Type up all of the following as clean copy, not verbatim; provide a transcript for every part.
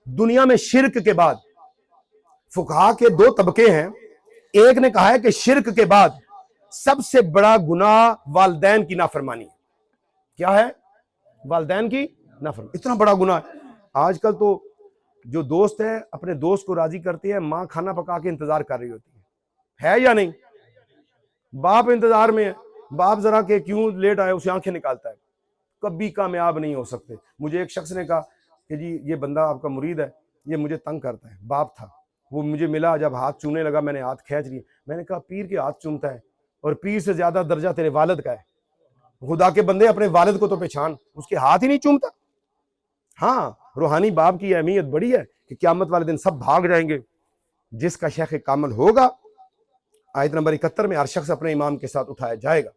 دنیا میں شرک کے بعد فقہا کے دو طبقے ہیں. ایک نے کہا ہے کہ شرک کے بعد سب سے بڑا گناہ والدین کی نافرمانی ہے. کیا ہے؟ والدین کی نافرمانی. اتنا بڑا گناہ ہے. آج کل تو جو دوست ہے اپنے دوست کو راضی کرتے ہیں, ماں کھانا پکا کے انتظار کر رہی ہوتی ہے یا نہیں؟ باپ انتظار میں ہے, باپ ذرا کہ کیوں لیٹ آئے اسے آنکھیں نکالتا ہے. کبھی کامیاب نہیں ہو سکتے. مجھے ایک شخص نے کہا کہ جی یہ بندہ آپ کا مرید ہے, یہ مجھے تنگ کرتا ہے. باپ تھا, وہ مجھے ملا, جب ہاتھ چومنے لگا میں نے ہاتھ کھینچ لیے. میں نے کہا پیر کے ہاتھ چومتا ہے اور پیر سے زیادہ درجہ تیرے والد کا ہے. خدا کے بندے اپنے والد کو تو پہچان, اس کے ہاتھ ہی نہیں چومتا. ہاں روحانی باپ کی اہمیت بڑی ہے کہ قیامت والے دن سب بھاگ جائیں گے. جس کا شیخ کامل ہوگا, آیت نمبر 71 میں ہر شخص اپنے امام کے ساتھ اٹھایا جائے گا,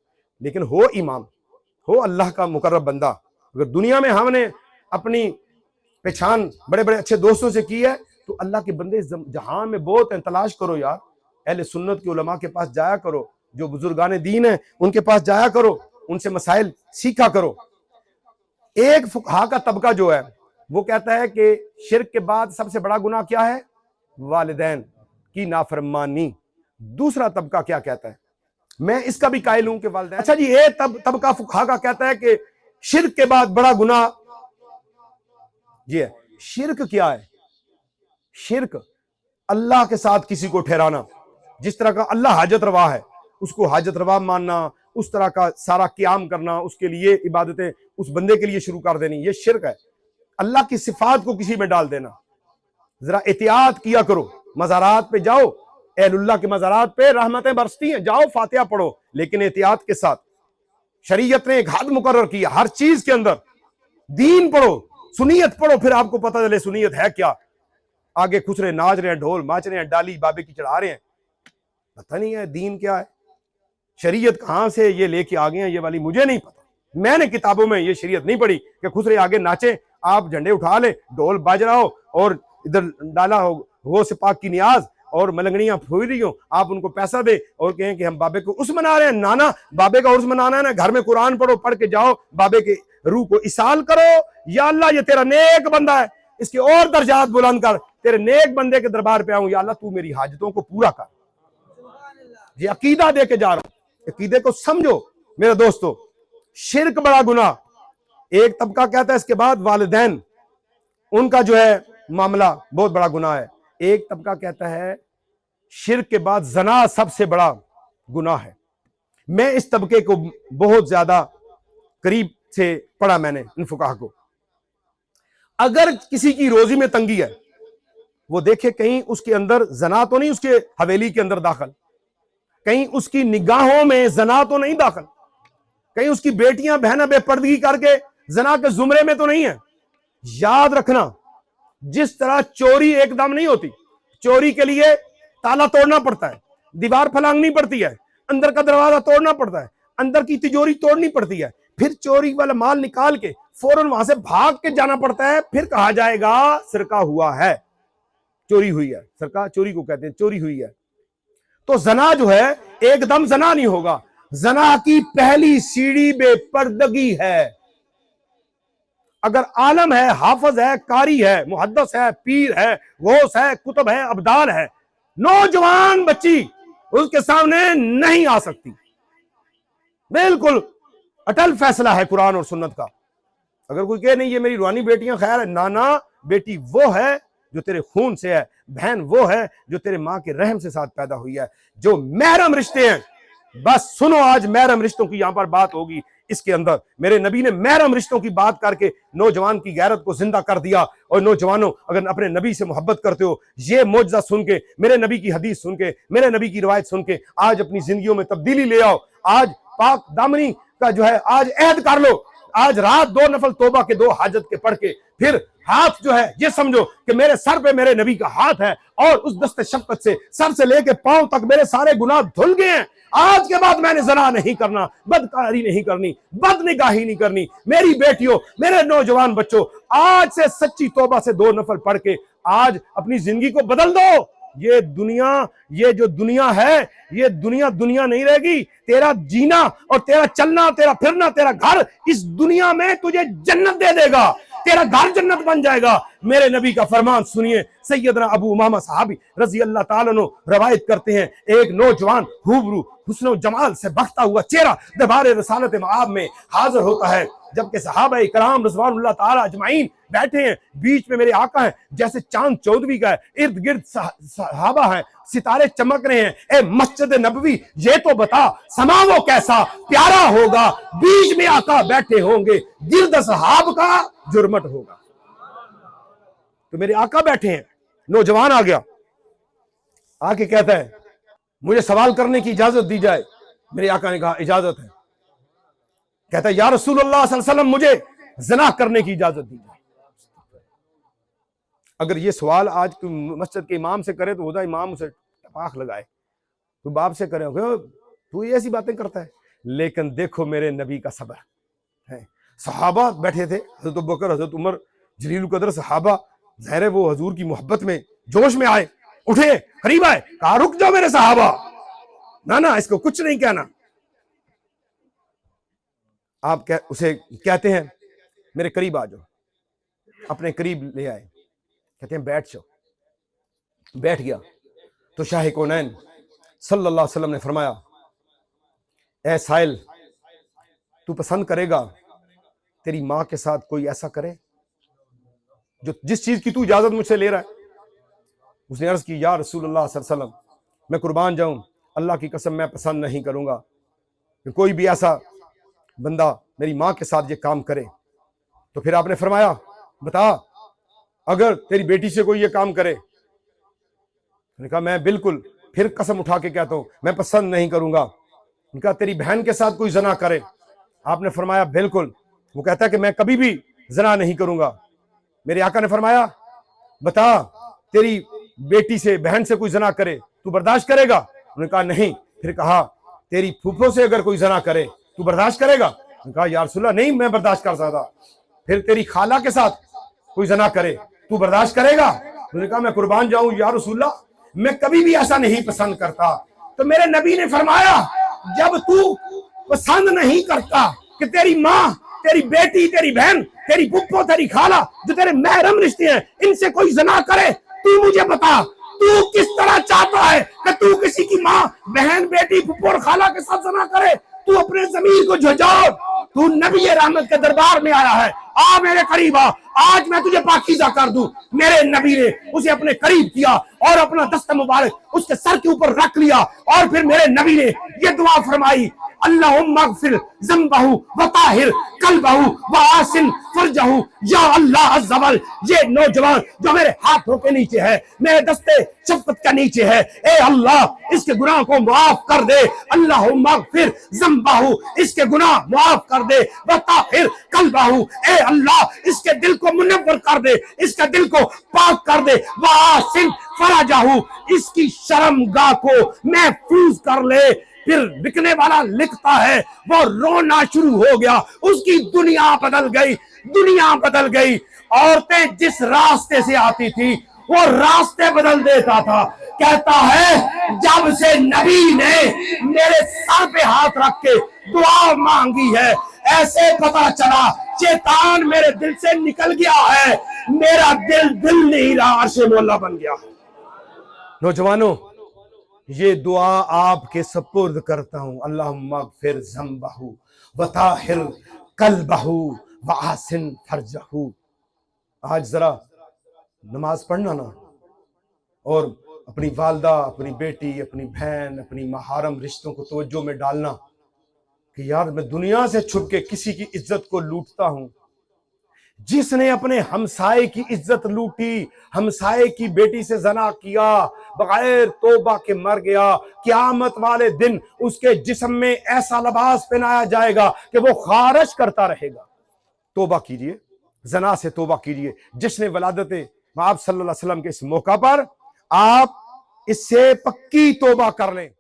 لیکن ہو امام, ہو اللہ کا مقرب بندہ. اگر دنیا میں ہم نے اپنی پہچان بڑے بڑے اچھے دوستوں سے کی ہے تو اللہ کے بندے جہان میں بہت ہیں, تلاش کرو یار. اہل سنت کے علماء کے پاس جایا کرو, جو بزرگان دین ہیں ان کے پاس جایا کرو, ان سے مسائل سیکھا کرو. ایک فقہا کا طبقہ جو ہے وہ کہتا ہے کہ شرک کے بعد سب سے بڑا گناہ کیا ہے؟ والدین کی نافرمانی. دوسرا طبقہ کیا کہتا ہے؟ میں اس کا بھی قائل ہوں کہ والدین. اچھا جی, ایک طبقہ فقہا کا کہتا ہے کہ شرک کے بعد بڑا گناہ یہ ہے. شرک کیا ہے؟ شرک اللہ کے ساتھ کسی کو ٹھہرانا. جس طرح کا اللہ حاجت روا ہے اس کو حاجت روا ماننا, اس طرح کا سارا قیام کرنا, اس کے لیے عبادتیں اس بندے کے لیے شروع کر دینی, یہ شرک ہے. اللہ کی صفات کو کسی میں ڈال دینا. ذرا احتیاط کیا کرو. مزارات پہ جاؤ, اہل اللہ کے مزارات پہ رحمتیں برستی ہیں, جاؤ فاتحہ پڑھو, لیکن احتیاط کے ساتھ. شریعت نے ایک حد مقرر کیا ہر چیز کے اندر. دین پڑھو, سنیت پڑھو, پھر آپ کو پتہ چلے سنیت ہے کیا. آگے خسرے ناچ رہے ہیں, ڈھول ماچ رہے ہیں, ڈالی بابے کی چڑھا رہے ہیں, پتہ نہیں ہے دین کیا ہے. شریعت کہاں سے یہ لے کے آگے ہیں یہ والی مجھے نہیں پتا. میں نے کتابوں میں یہ شریعت نہیں پڑھی کہ خسرے آگے ناچیں, آپ جھنڈے اٹھا لیں, ڈھول باج رہا ہو اور ادھر ڈالا ہو غوث پاک کی نیاز اور ملنگڑیاں پھول رہی ہوں, آپ ان کو پیسہ دے اور کہیں کہ ہم بابے کو عرس منا رہے ہیں. نانا بابے کا عرس منانا ہے نا, گھر میں قرآن پڑھو, پڑھ کے جاؤ, بابے کے روح کو اصال کرو. یا اللہ یہ تیرا نیک بندہ ہے, اس کے اور درجات بلند کر, تیرے نیک بندے کے دربار پہ آؤں, یا اللہ تو میری حاجتوں کو پورا کر. یہ عقیدہ دے کے جا رہا ہوں, عقیدے کو سمجھو میرے دوستو. شرک بڑا گناہ. ایک طبقہ کہتا ہے اس کے بعد والدین ان کا جو ہے معاملہ بہت بڑا گناہ ہے. ایک طبقہ کہتا ہے شرک کے بعد زنا سب سے بڑا گناہ ہے. میں اس طبقے کو بہت زیادہ قریب سے پڑھا, میں نے ان فقہا کو. اگر کسی کی روزی میں تنگی ہے, وہ دیکھے کہیں اس کے اندر زنا تو نہیں اس کے حویلی کے اندر داخل, کہیں اس کی نگاہوں میں زنا تو نہیں داخل, کہیں اس کی بیٹیاں بہنیں بے پردگی کر کے زنا کے زمرے میں تو نہیں ہے. یاد رکھنا, جس طرح چوری ایک دم نہیں ہوتی, چوری کے لیے تالا توڑنا پڑتا ہے, دیوار پھلانگنی پڑتی ہے, اندر کا دروازہ توڑنا پڑتا ہے, اندر کی تجوری توڑنی پڑتی ہے, پھر چوری والا مال نکال کے فوراً وہاں سے بھاگ کے جانا پڑتا ہے, پھر کہا جائے گا سرقہ ہوا ہے, چوری ہوئی ہے. سرقہ چوری کو کہتے ہیں, چوری ہوئی ہے. تو زنا جو ہے ایک دم زنا نہیں ہوگا. زنا کی پہلی سیڑھی بے پردگی ہے. اگر عالم ہے, حافظ ہے, قاری ہے, محدث ہے, پیر ہے, غوث ہے, کتب ہے, ابدال ہے, نوجوان بچی اس کے سامنے نہیں آ سکتی. بالکل اٹل فیصلہ ہے قرآن اور سنت کا. اگر کوئی کہے نہیں یہ میری روحانی بیٹیاں خیر ہے, نانا بیٹی وہ ہے جو تیرے خون سے ہے, بہن وہ ہے جو تیرے ماں کے رحم سے ساتھ پیدا ہوئی ہے. جو محرم رشتے ہیں, بس سنو, آج محرم رشتوں کی یہاں پر بات ہوگی. اس کے اندر میرے نبی نے محرم رشتوں کی بات کر کے نوجوان کی غیرت کو زندہ کر دیا. اور نوجوانوں, اگر اپنے نبی سے محبت کرتے ہو, یہ معجزہ سن کے, میرے نبی کی حدیث سن کے, میرے نبی کی روایت سن کے آج اپنی زندگیوں میں تبدیلی لے آؤ. آج پاک دامنی کا جو ہے آج عہد کر لو. آج رات 2 نفل توبہ کے 2 حاجت کے پڑھ کے پھر ہاتھ جو ہے یہ سمجھو کہ میرے سر پہ میرے نبی کا ہاتھ ہے, اور اس دست شفقت سے سر سے لے کے پاؤں تک میرے سارے گناہ دھل گئے ہیں. آج کے بعد میں نے زنا نہیں کرنا, بدکاری نہیں کرنی, بد نگاہی نہیں کرنی. میری بیٹیوں, میرے نوجوان بچوں, آج سے سچی توبہ سے 2 نفل پڑھ کے آج اپنی زندگی کو بدل دو. یہ دنیا, یہ جو دنیا ہے, یہ دنیا دنیا نہیں رہے گی. تیرا جینا اور تیرا چلنا, تیرا پھرنا, تیرا گھر اس دنیا میں تجھے جنت دے دے گا. تیرا گھر جنت بن جائے گا۔ میرے نبی کا فرمان سنیے، سیدنا ابو امامہ صحابی رضی اللہ تعالیٰ عنہ روایت کرتے ہیں، ایک نوجوان ہوبرو حسن و جمال سے بختا ہوا چہرہ دربار رسالت مآب میں حاضر ہوتا ہے، جبکہ صحابہ کرام رضوان اللہ تعالیٰ اجمعین بیٹھے ہیں، بیچ میں میرے آقا ہیں جیسے چاند چودھویں کا ہے، ارد گرد صحابہ ہیں، ستارے چمک رہے ہیں۔ اے مسجد نبوی، یہ تو بتا سما وہ کیسا پیارا ہوگا، بیچ میں آقا بیٹھے ہوں گے، گرد اصحاب کا جرمٹ ہوگا۔ تو میرے آقا بیٹھے ہیں، نوجوان آ گیا، آ کے کہتا ہے مجھے سوال کرنے کی اجازت دی جائے۔ میرے آقا نے کہا اجازت ہے۔ کہتا ہے یا رسول اللہ صلی اللہ علیہ وسلم مجھے زنا کرنے کی اجازت دی جائے۔ اگر یہ سوال آج مسجد کے امام سے کرے تو خدا امام اسے ٹپاخ لگائے، تو باپ سے کرے تو یہ ایسی باتیں کرتا ہے۔ لیکن دیکھو میرے نبی کا صبر ہے۔ صحابہ بیٹھے تھے، حضرت ابوبکر، حضرت عمر، جلیل القدر صحابہ، ظاہر ہے وہ حضور کی محبت میں جوش میں آئے، اٹھے، قریب آئے، کہا رک جاؤ میرے صحابہ، نہ اس کو کچھ نہیں کہنا۔ آپ اسے کہتے ہیں میرے قریب آ جاؤ، اپنے قریب لے آئے، کہتے ہیں بیٹھ جاؤ۔ بیٹھ گیا تو شاہ کونین صلی اللہ علیہ وسلم نے فرمایا اے سائل، تو پسند کرے گا تیری ماں کے ساتھ کوئی ایسا کرے جس چیز کی تو اجازت مجھ سے لے رہا ہے؟ اس نے عرض کی یا رسول اللہ صلی اللہ علیہ وسلم، میں قربان جاؤں، اللہ کی قسم میں پسند نہیں کروں گا کہ کوئی بھی ایسا بندہ میری ماں کے ساتھ یہ کام کرے۔ تو پھر آپ نے فرمایا بتا اگر تیری بیٹی سے کوئی یہ کام کرے؟ نے کہا میں بالکل، پھر قسم اٹھا کے کہتا ہوں میں پسند نہیں کروں گا۔ نے کہا تیری بہن کے ساتھ کوئی زنا کرے؟ آپ نے فرمایا بالکل۔ وہ کہتا ہے کہ میں کبھی بھی زنا نہیں کروں گا۔ میرے آقا نے فرمایا بتا تیری بیٹی سے، بہن سے کوئی زنا کرے تو برداشت کرے گا؟ انہوں نے کہا نہیں۔ پھر کہا تیری پھوپھو سے اگر کوئی زنا کرے تو برداشت کرے گا؟ انہوں نے کہا یا رسول اللہ نہیں، میں برداشت کر سکتا۔ پھر تیری خالہ کے ساتھ کوئی زنا کرے تو برداشت کرے گا؟ انہوں نے کہا میں قربان جاؤں یا رسول اللہ، میں کبھی بھی ایسا نہیں پسند کرتا۔ تو میرے نبی نے فرمایا جب تو پسند نہیں کرتا کہ تیری ماں، تیری بیٹی، تیری بہن، تیری پھپھو، تیری خالہ جو تیرے محرم رشتے ہیں ان سے کوئی زنا کرے، تو مجھے بتا تو کس طرح چاہتا ہے کہ تو کسی کی ماں، بہن، بیٹی، پھپھو اور خالہ کے ساتھ زنا کرے؟ تو اپنے ضمیر کو جھجھوڑ، تو نبی رحمت کے دربار میں آیا ہے، آ میرے قریب آ، آج میں تجھے پاکیزہ کر دوں۔ میرے نبی نے اسے اپنے قریب کیا اور اپنا دست مبارک اس کے سر کے اوپر رکھ لیا، اور پھر میرے نبی نے یہ دعا فرمائی اللہم اغفر ذنبہ وطاہر قلبہ وآسن فرجہ۔ یا اللہ عز و جل، یہ نوجوان جو میرے ہاتھوں کے نیچے ہے، میرے دستے شفقت کے نیچے ہے، اے اللہ اس کے گناہ کو معاف کر دے۔ اللہم اغفر ذنبہ، اس کے گناہ معاف کر دے، وطاہر قلبہ، اے اللہ اس کے دل کو منور کر دے، اس کے دل کو پاک کر دے، وآسن فرجہ، اس کی شرمگاہ کو محفوظ کر لے۔ پھر لکھنے والا لکھتا ہے وہ رونا شروع ہو گیا، اس کی دنیا بدل گئی، دنیا بدل گئی۔ عورتیں جس راستے سے آتی تھی وہ راستے بدل دیتا تھا۔ کہتا ہے جب سے نبی نے میرے سر پہ ہاتھ رکھ کے دعا مانگی ہے، ایسے پتا چلا شیطان میرے دل سے نکل گیا ہے، میرا دل نہیں رہا، عرش مولا بن گیا۔ نوجوانوں، یہ دعا آپ کے سپرد کرتا ہوں، اللہم اغفر ذنبہ وطاہر قلبہ وآسن فرجہ۔ آج ذرا نماز پڑھنا نا، اور اپنی والدہ، اپنی بیٹی، اپنی بہن، اپنی محارم رشتوں کو توجہ میں ڈالنا کہ یار میں دنیا سے چھپ کے کسی کی عزت کو لوٹتا ہوں۔ جس نے اپنے ہمسائے کی عزت لوٹی، ہمسائے کی بیٹی سے زنا کیا، بغیر توبہ کے مر گیا، قیامت والے دن اس کے جسم میں ایسا لباس پہنایا جائے گا کہ وہ خارش کرتا رہے گا۔ توبہ کیجئے، زنا سے توبہ کیجئے۔ جشن ولادت آپ صلی اللہ علیہ وسلم کے اس موقع پر آپ اس سے پکی توبہ کر لیں۔